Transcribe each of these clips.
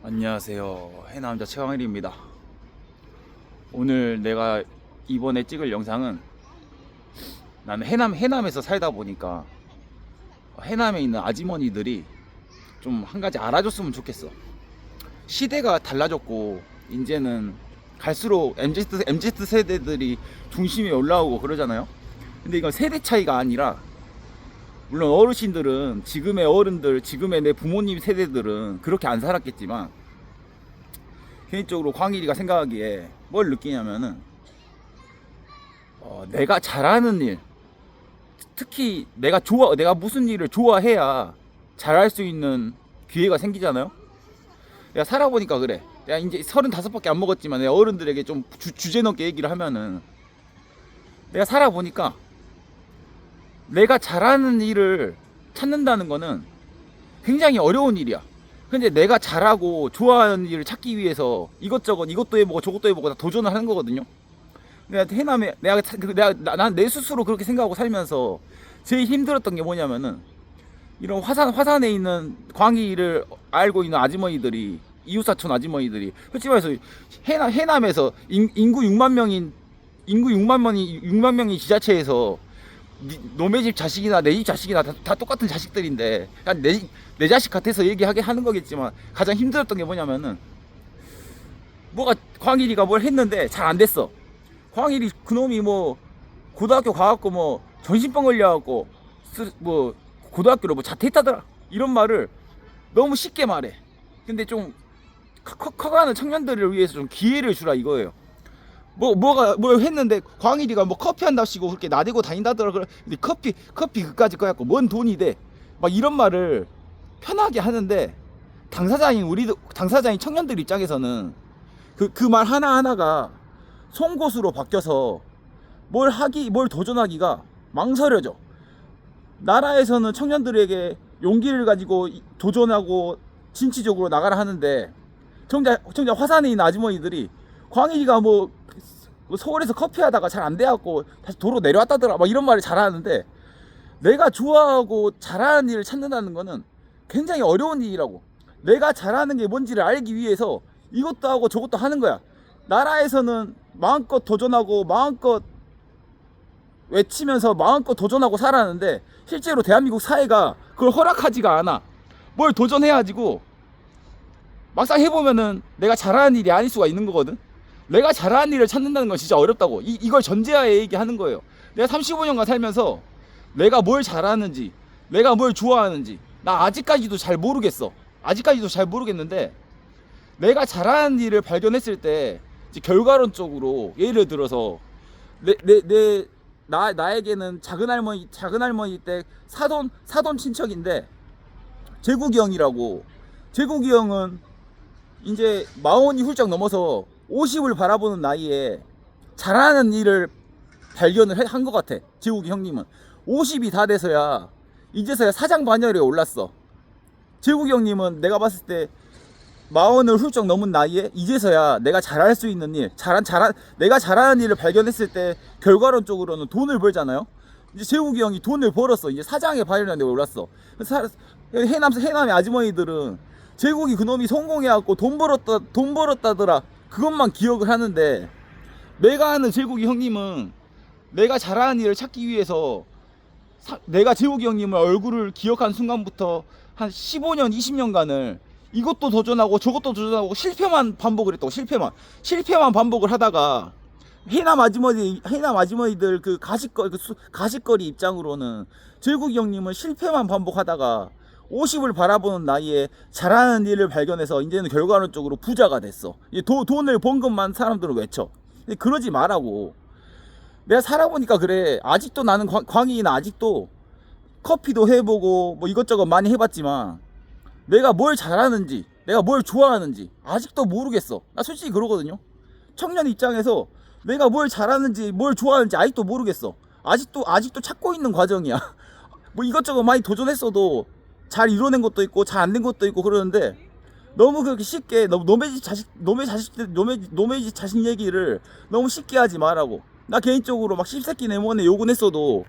안녕하세요. 해남자 최강일입니다. 오늘 내가 이번에 찍을 영상은 나는 해남에서 살다 보니까 해남에 있는 아주머니들이 좀 한 가지 알아줬으면 좋겠어. 시대가 달라졌고 이제는 갈수록 MZ 세대들이 중심에 올라오고 그러잖아요. 근데 이건 세대 차이가 아니라, 물론 어르신들은, 지금의 어른들, 지금의 내 부모님 세대들은 그렇게 안 살았겠지만, 개인적으로 광일이가 생각하기에 뭘 느끼냐면은, 내가 잘하는 일, 특히 내가 무슨 일을 좋아해야 잘할 수 있는 기회가 생기잖아요. 내가 살아보니까 그래. 내가 이제 35밖에 안 먹었지만 내가 어른들에게 좀 주제 넘게 얘기를 하면은, 내가 살아보니까 내가 잘하는 일을 찾는다는 거는 굉장히 어려운 일이야. 근데 내가 잘하고 좋아하는 일을 찾기 위해서 이것저것, 이것도 해보고 저것도 해보고 다 도전을 하는 거거든요. 내가 해남에 난 내 스스로 그렇게 생각하고 살면서 제일 힘들었던 게 뭐냐면은, 이런 화산에 있는 광희를 알고 있는 아주머니들이, 이웃사촌 아주머니들이, 솔직히 말해서 해남에서 인구 6만 명이 지자체에서 너네 집 자식이나 내 집 자식이나 다 똑같은 자식들인데, 내 자식 같아서 얘기하게 하는 거겠지만, 가장 힘들었던 게 뭐냐면은, 광일이가 뭘 했는데 잘 안 됐어. 광일이 그놈이 뭐 고등학교 가갖고 뭐 정신병 걸려갖고 뭐 고등학교로 뭐 자퇴했다더라, 이런 말을 너무 쉽게 말해. 근데 좀 커가는 청년들을 위해서 좀 기회를 주라 이거예요. 뭘 했는데 광일이가 뭐 커피 한답시고 그렇게 나대고 다닌다더라. 근데 커피 그까짓 거 갖고 뭔 돈이 돼? 막 이런 말을 편하게 하는데, 당사자인 청년들 입장에서는 그 말 하나하나가 송곳으로 바뀌어서 뭘 도전하기가 망설여져. 나라에서는 청년들에게 용기를 가지고 도전하고 진취적으로 나가라 하는데, 정작 화산에 있는 아주머니들이 광일이가 뭐 서울에서 커피 하다가 잘 안 돼갖고 다시 도로 내려왔다더라 막 이런 말을 잘하는데, 내가 좋아하고 잘하는 일을 찾는다는 거는 굉장히 어려운 일이라고. 내가 잘하는 게 뭔지를 알기 위해서 이것도 하고 저것도 하는 거야. 나라에서는 마음껏 도전하고 마음껏 외치면서 마음껏 도전하고 살았는데, 실제로 대한민국 사회가 그걸 허락하지가 않아. 뭘 도전해야지고 막상 해보면은 내가 잘하는 일이 아닐 수가 있는 거거든. 내가 잘하는 일을 찾는다는 건 진짜 어렵다고. 이걸 전제하에 얘기하는 거예요. 내가 35년간 살면서 내가 뭘 잘하는지, 내가 뭘 좋아하는지 나 아직까지도 잘 모르겠어. 아직까지도 잘 모르겠는데, 내가 잘하는 일을 발견했을 때 결과론적으로, 예를 들어서 나에게는 작은 할머니 때 사돈 친척인데, 재국이 형은 이제 마흔이 훌쩍 넘어서 50을 바라보는 나이에 잘하는 일을 발견을 한 것 같아. 재국이 형님은 50이 다 돼서야 이제서야 사장 반열에 올랐어. 재국이 형님은 내가 봤을 때 40을 훌쩍 넘은 나이에 이제서야 내가 잘할 수 있는 일, 내가 잘하는 일을 발견했을 때 결과론적으로는 돈을 벌잖아요. 이제 재국이 형이 돈을 벌었어. 이제 사장의 반열에 올랐어. 해남의 아주머니들은 재국이 그놈이 성공해갖고 돈 벌었다더라 그것만 기억을 하는데, 내가 아는 재국이 형님은 내가 잘하는 일을 찾기 위해서 내가 재국이 형님을 얼굴을 기억한 순간부터 한 15년 20년간을 이것도 도전하고 저것도 도전하고 실패만 반복을 했다고. 실패만 반복을 하다가, 해남 아주머니들 그 가십거리 입장으로는 재국이 형님은 실패만 반복하다가 50을 바라보는 나이에 잘하는 일을 발견해서 이제는 결과론적으로 부자가 됐어. 돈을 번 것만 사람들은 외쳐. 근데 그러지 말라고. 내가 살아보니까 그래. 아직도 나는 광희는 아직도 커피도 해보고 뭐 이것저것 많이 해봤지만, 내가 뭘 잘하는지, 내가 뭘 좋아하는지 아직도 모르겠어. 나 솔직히 그러거든요. 청년 입장에서 내가 뭘 잘하는지 뭘 좋아하는지 아직도 모르겠어. 아직도 찾고 있는 과정이야. 뭐 이것저것 많이 도전했어도 잘 이뤄낸 것도 있고 잘 안 된 것도 있고 그러는데, 너무 그렇게 쉽게 노매 집 자식 얘기를 너무 쉽게 하지 말라고. 나 개인적으로 막 씹새끼 내모네 욕은 했어도,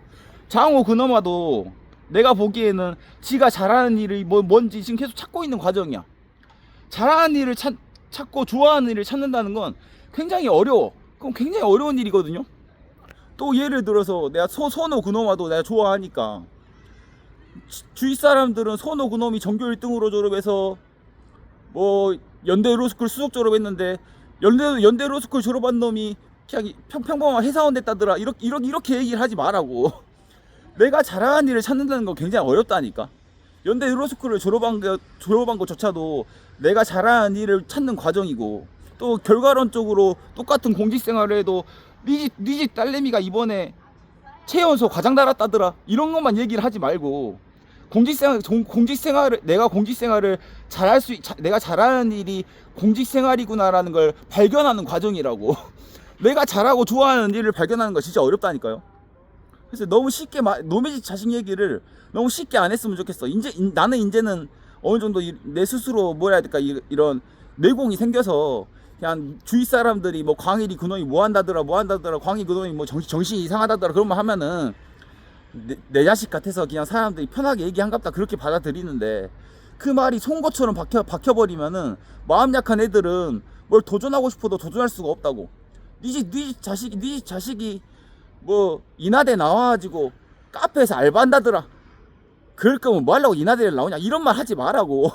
장호 그나마도 내가 보기에는 지가 잘하는 일이 뭔지 지금 계속 찾고 있는 과정이야. 잘하는 일을 찾고 좋아하는 일을 찾는다는 건 굉장히 어려워. 그럼 굉장히 어려운 일이거든요. 또 예를 들어서 내가 선호 그놈아도 내가 좋아하니까, 주위 사람들은 선호 그놈이 전교 1등으로 졸업해서 뭐 연대 로스쿨 수석 졸업했는데, 연대 로스쿨 졸업한 놈이 그냥 평범한 회사원 됐다더라, 이렇게 얘기를 하지 말라고. 내가 잘하는 일을 찾는다는 건 굉장히 어렵다니까. 연대 로스쿨을 졸업한 것조차도 내가 잘하는 일을 찾는 과정이고, 또 결과론적으로 똑같은 공직 생활을 해도 네 집 딸내미가 이번에 최연소 과장 달았다더라, 이런 것만 얘기를 하지 말고, 내가 공직 생활을 내가 잘하는 일이 공직 생활이구나라는 걸 발견하는 과정이라고. 내가 잘하고 좋아하는 일을 발견하는 거 진짜 어렵다니까요. 그래서 너무 쉽게 노매집 자식 얘기를 너무 쉽게 안 했으면 좋겠어. 나는 이제는 어느 정도 내 스스로 뭐라 해야 될까, 이런 내공이 생겨서, 그냥 주위 사람들이 뭐 광일이 그놈이 뭐 한다더라, 광일이 그놈이 뭐 정신이 이상하다더라, 그런 말 하면은 내 자식 같아서 그냥 사람들이 편하게 얘기한갑다 그렇게 받아들이는데, 그 말이 송곳처럼 박혀버리면은 마음 약한 애들은 뭘 도전하고 싶어도 도전할 수가 없다고. 네 자식이 뭐 인하대 나와가지고 카페에서 알바한다더라, 그럴 거면 뭐 하려고 인하대를 나오냐, 이런 말 하지 말라고.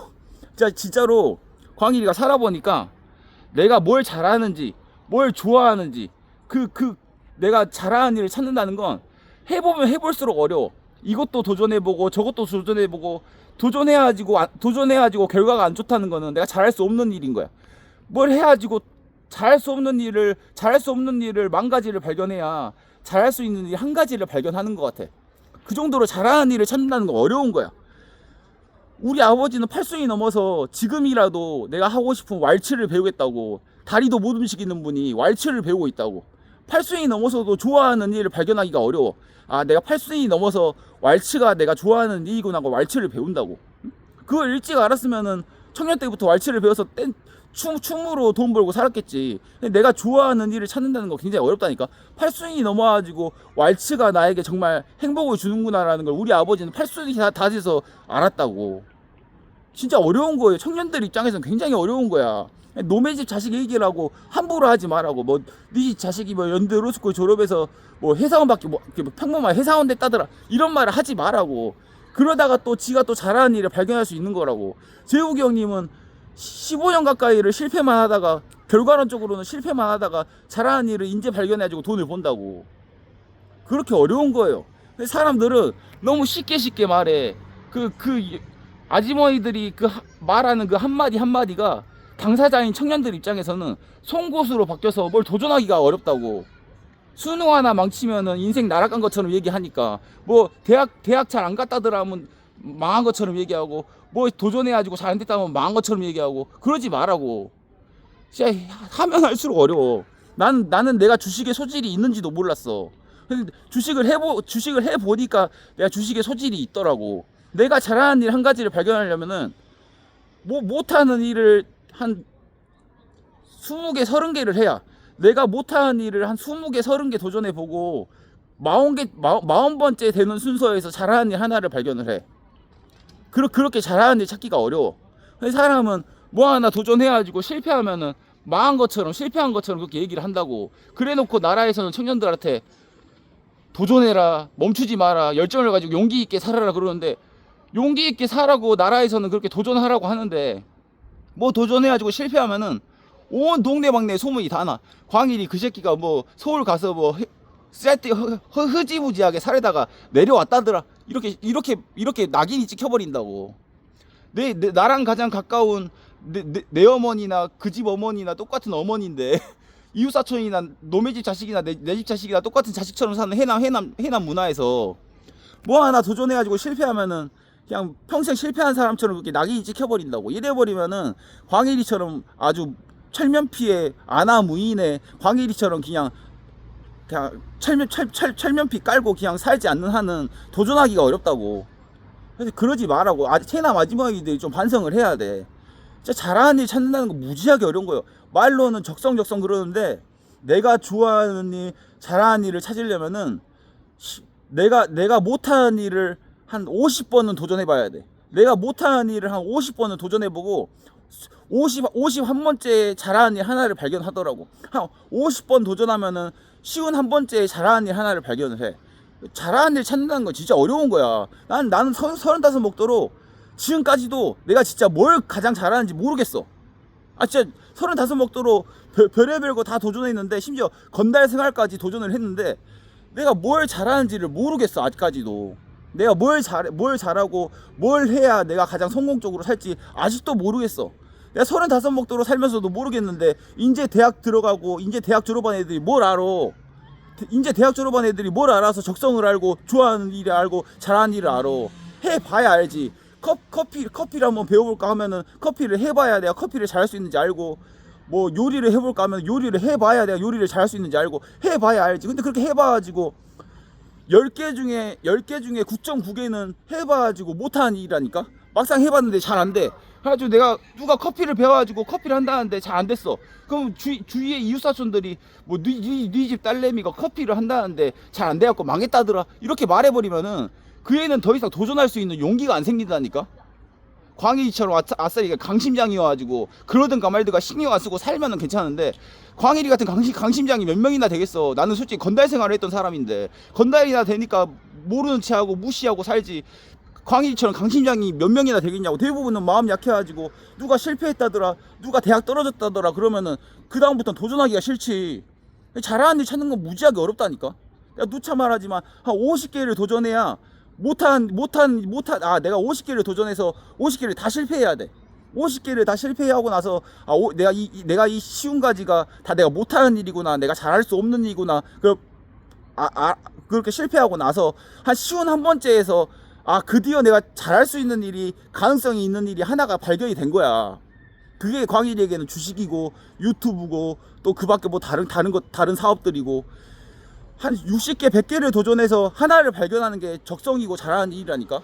진짜로 광일이가 살아보니까 내가 뭘 잘하는지, 뭘 좋아하는지, 내가 잘하는 일을 찾는다는 건 해보면 해볼수록 어려워. 이것도 도전해보고 저것도 도전해보고, 도전해가지고 결과가 안 좋다는 거는 내가 잘할 수 없는 일인 거야. 뭘 해가지고 잘할 수 없는 일을 만 가지를 발견해야 잘할 수 있는 일 한 가지를 발견하는 것 같아. 그 정도로 잘하는 일을 찾는다는 건 어려운 거야. 우리 아버지는 80이 넘어서 지금이라도 내가 하고 싶은 왈츠를 배우겠다고, 다리도 못 움직이는 분이 왈츠를 배우고 있다고. 80이 넘어서도 좋아하는 일을 발견하기가 어려워. 아, 내가 80이 넘어서 왈츠가 내가 좋아하는 일이구나 하고 왈츠를 배운다고. 그걸 일찍 알았으면은 청년 때부터 왈츠를 배워서 춤으로 돈 벌고 살았겠지. 근데 내가 좋아하는 일을 찾는다는 거 굉장히 어렵다니까. 80이 넘어가지고 왈츠가 나에게 정말 행복을 주는구나라는 걸 우리 아버지는 80이 다 돼서 알았다고. 진짜 어려운 거예요. 청년들 입장에서는 굉장히 어려운 거야. 노매 집 자식 얘기라고 함부로 하지 말라고. 뭐 네 집 자식이 뭐 연대 로스쿨 졸업해서 뭐 회사원밖에 뭐 평범한 회사원 됐다더라, 이런 말을 하지 말라고. 그러다가 또 지가 또 잘하는 일을 발견할 수 있는 거라고. 재욱이 형님은 15년 가까이를 실패만 하다가, 결과론적으로는 실패만 하다가 잘하는 일을 이제 발견해가지고 돈을 번다고. 그렇게 어려운 거예요. 근데 사람들은 너무 쉽게 말해. 아주머니들이 말하는 그 한마디가 당사자인 청년들 입장에서는 송곳으로 바뀌어서 뭘 도전하기가 어렵다고. 수능 하나 망치면은 인생 날아간 것처럼 얘기하니까, 뭐 대학 잘 안 갔다더라 하면 망한 것처럼 얘기하고, 뭐 도전해가지고 잘 안 됐다 하면 망한 것처럼 얘기하고, 그러지 말라고. 진짜 하면 할수록 어려워. 나는 내가 주식에 소질이 있는지도 몰랐어. 근데 주식을 해보니까 내가 주식에 소질이 있더라고. 내가 잘하는 일 한 가지를 발견하려면은 뭐 못하는 일을 한 20개 30개를 해야, 내가 못하는 일을 한 20개 30개 도전해보고 40번째 되는 순서에서 잘하는 일 하나를 발견을 해. 그렇게 잘하는 일 찾기가 어려워. 사람은 뭐 하나 도전해가지고 실패하면은 실패한 것처럼 그렇게 얘기를 한다고. 그래놓고 나라에서는 청년들한테 도전해라, 멈추지 마라, 열정을 가지고 용기 있게 살아라 그러는데, 용기 있게 살라고 나라에서는 그렇게 도전하라고 하는데, 뭐 도전해가지고 실패하면은 온 동네방네 소문이 다 나. 광일이 그 새끼가 뭐 서울 가서 뭐 흐지부지하게 살다가 내려왔다더라, 이렇게 낙인이 찍혀버린다고. 나랑 가장 가까운 내 어머니나 그 집 어머니나 똑같은 어머니인데 이웃사촌이나 노매집 자식이나 내 집 자식이나 똑같은 자식처럼 사는 해남 문화에서 뭐 하나 도전해가지고 실패하면은 그냥 평생 실패한 사람처럼 그렇게 낙인이 찍혀버린다고. 이래버리면은 광일이처럼 아주 철면피에 아나무인에 광일이처럼 그냥 철면피 깔고 그냥 살지 않는 한은 도전하기가 어렵다고. 그래서 그러지 말라고. 해남 아주머니들이 좀 반성을 해야 돼. 진짜 잘하는 일 찾는다는 거 무지하게 어려운 거예요. 말로는 적성적성 그러는데, 내가 좋아하는 일, 잘하는 일을 찾으려면은 내가 못하는 일을 한 50번은 도전해봐야 돼. 내가 못하는 일을 한 50번은 도전해보고 51번째 잘하는 일 하나를 발견하더라고. 한 50번 도전하면은 쉬운 한 번째 잘하는 일 하나를 발견을 해. 잘하는 일 찾는다는 건 진짜 어려운 거야. 나는 35 먹도록 지금까지도 내가 진짜 뭘 가장 잘하는지 모르겠어. 아, 진짜 35 먹도록 별의별 거 다 도전했는데, 심지어 건달 생활까지 도전을 했는데, 내가 뭘 잘하는지를 모르겠어, 아직까지도. 내가 뭘 잘하고, 뭘 해야 내가 가장 성공적으로 살지 아직도 모르겠어. 내가 35 먹도록 살면서도 모르겠는데, 이제 대학 들어가고, 이제 대학 졸업한 애들이 뭘 알아? 이제 대학 졸업한 애들이 뭘 알아서 적성을 알고, 좋아하는 일을 알고, 잘하는 일을 알아? 해봐야 알지. 커피를 한번 배워볼까 하면은 커피를 해봐야 내가 커피를 잘할 수 있는지 알고, 뭐 요리를 해볼까 하면 요리를 해봐야 내가 요리를 잘할 수 있는지 알고, 해봐야 알지. 근데 그렇게 해봐가지고 10개 중에 9.9개는 해봐가지고 못하는 일이라니까. 막상 해봤는데 잘 안 돼. 그래가지고 내가 누가 커피를 배워가지고 커피를 한다는데 잘 안 됐어. 그럼 주위에 이웃사촌들이 뭐 네 집 딸내미가 커피를 한다는데 잘 안 돼갖고 망했다더라, 이렇게 말해버리면은 그 애는 더 이상 도전할 수 있는 용기가 안 생긴다니까. 광일이처럼 아싸리가 강심장이어가지고 그러든가 말든가 신경 안 쓰고 살면은 괜찮은데, 광일이 같은 강심장이 몇 명이나 되겠어. 나는 솔직히 건달 생활을 했던 사람인데, 건달이나 되니까 모르는 체하고 무시하고 살지, 광일이처럼 강심장이 몇 명이나 되겠냐고. 대부분은 마음 약해가지고 누가 실패했다더라, 누가 대학 떨어졌다더라 그러면은 그 다음부터는 도전하기가 싫지. 잘하는 일 찾는 건 무지하게 어렵다니까. 내가 누차 말하지만 한 50개를 도전해야 내가 50개를 도전해서 50개를 다 실패해야 돼. 50개를 다 실패하고 나서 내가 이 쉬운 가지가 다 내가 못하는 일이구나, 내가 잘할 수 없는 일이구나, 그렇게 실패하고 나서 한 쉬운 한 번째에서 드디어 내가 잘할 수 있는 일이, 가능성이 있는 일이 하나가 발견이 된 거야. 그게 광일이에게는 주식이고 유튜브고 또 그 밖에 뭐 다른 사업들이고, 한 60개, 100개를 도전해서 하나를 발견하는 게 적성이고 잘하는 일이라니까.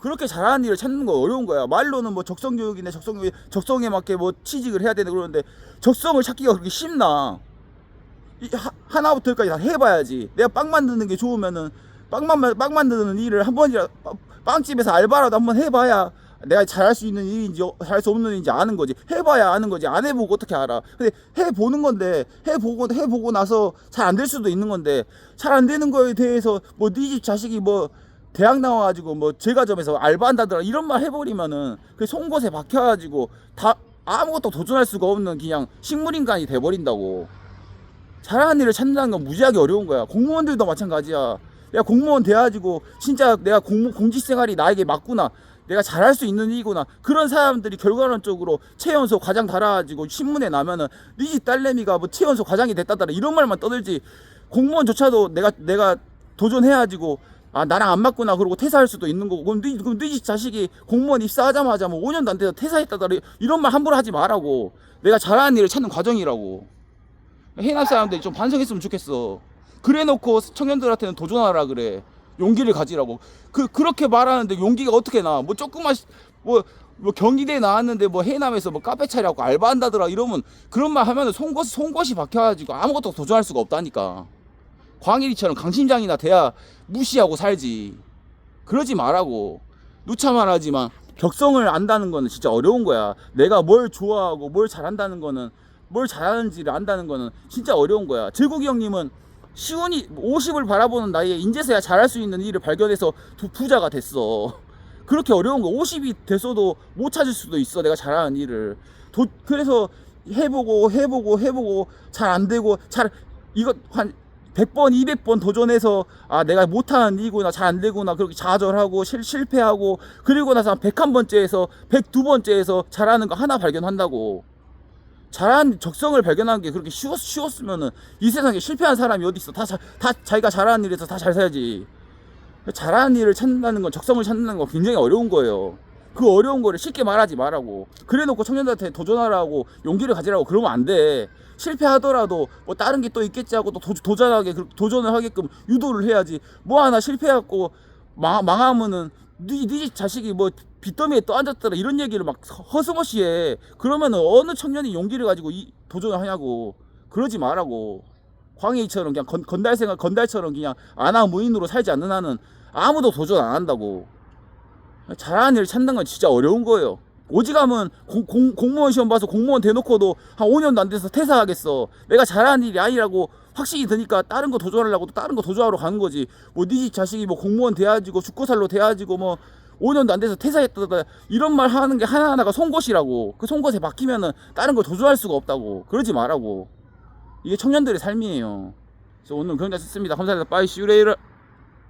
그렇게 잘하는 일을 찾는 거 어려운 거야. 말로는 뭐 적성교육이네, 적성에 맞게 뭐 취직을 해야 되네 그러는데, 적성을 찾기가 그렇게 쉽나? 하나부터 열까지 다 해봐야지. 내가 빵 만드는 게 좋으면은 빵 만드는 일을 한 번이라, 빵집에서 알바라도 한번 해봐야 내가 잘할 수 있는 일인지 잘할 수 없는 일인지 아는 거지. 해봐야 아는 거지. 안 해보고 어떻게 알아? 근데 해보는 건데, 해보고 나서 잘 안 될 수도 있는 건데, 잘 안 되는 거에 대해서 뭐 네 집 자식이 뭐 대학 나와가지고 뭐 제과점에서 알바한다더라 이런 말 해버리면은 그 송곳에 박혀가지고 다 아무것도 도전할 수가 없는 그냥 식물인간이 돼버린다고. 잘하는 일을 찾는다는 건 무지하게 어려운 거야. 공무원들도 마찬가지야. 내가 공무원 돼가지고 진짜 내가 공직생활이 나에게 맞구나, 내가 잘할 수 있는 일이구나, 그런 사람들이 결과론적으로 최연소 과장 달아가지고 신문에 나면은 네 집 딸내미가 뭐 최연소 과장이 됐다더라 이런 말만 떠들지, 공무원조차도 내가 도전해가지고 나랑 안 맞구나 그러고 퇴사할 수도 있는 거고. 그럼 네 집 자식이 공무원 입사하자마자 뭐 5년도 안 돼서 퇴사했다더라 이런 말 함부로 하지 말라고. 내가 잘하는 일을 찾는 과정이라고. 해남 사람들이 좀 반성했으면 좋겠어. 그래놓고 청년들한테는 도전하라 그래. 용기를 가지라고. 그렇게 말하는데 용기가 어떻게 나? 뭐 조금만 뭐 경기대에 나왔는데 뭐 해남에서 뭐 카페 차리라고 알바한다더라 이러면, 그런 말 하면은 송곳이 박혀가지고 아무것도 도전할 수가 없다니까. 광일이처럼 강심장이나 돼야 무시하고 살지. 그러지 말라고. 누차 말하지만 적성을 안다는 거는 진짜 어려운 거야. 내가 뭘 좋아하고 뭘 잘한다는 거는, 뭘 잘하는지를 안다는 거는 진짜 어려운 거야. 제국이 형님은 시원히 50을 바라보는 나이에 인제서야 잘할 수 있는 일을 발견해서 부자가 됐어. 그렇게 어려운 거 50이 됐어도 못 찾을 수도 있어, 내가 잘하는 일을. 그래서 해보고 잘 안 되고, 이거 한 100번 200번 도전해서 내가 못하는 일이구나, 잘 안 되구나 그렇게 좌절하고 실패하고, 그리고 나서 한 101번째에서 102번째에서 잘하는 거 하나 발견한다고. 잘하는 적성을 발견하는 게 그렇게 쉬웠으면은 이 세상에 실패한 사람이 어디 있어? 다 자기가 잘하는 일에서 다 잘 살지. 잘하는 일을 찾는다는 건, 적성을 찾는다는 건 굉장히 어려운 거예요. 그 어려운 거를 쉽게 말하지 말라고. 그래놓고 청년들한테 도전하라고, 용기를 가지라고 그러면 안 돼. 실패하더라도 뭐 다른 게 또 있겠지 하고 또 도전을 하게끔 유도를 해야지. 뭐 하나 실패하고 망하면은 네 자식이 뭐 빚더미에 떠앉았더라 이런 얘기를 막 허스머시 해. 그러면은 어느 청년이 용기를 가지고 도전을 하냐고. 그러지 말라고. 광해이처럼 그냥 건달처럼 그냥 아나무인으로 살지 않는 한은 아무도 도전 안 한다고. 잘하는 일을 찾는 건 진짜 어려운 거예요. 오지감은 공무원 시험 봐서 공무원 대놓고도 한 5년도 안 돼서 퇴사하겠어. 내가 잘하는 일이 아니라고 확신이 드니까 다른 거 도전하려고 또 다른 거 도전하러 가는 거지. 뭐 네 집 자식이 뭐 공무원 돼야지고 죽고 살로 돼야지고 뭐 5년도 안 돼서 퇴사했다 이런 말 하는 게 하나하나가 송곳이라고. 그 송곳에 박히면은 다른 거 도전할 수가 없다고. 그러지 말라고. 이게 청년들의 삶이에요. 그래서 오늘 그런 데 썼습니다. 감사합니다. 빠이, see you later.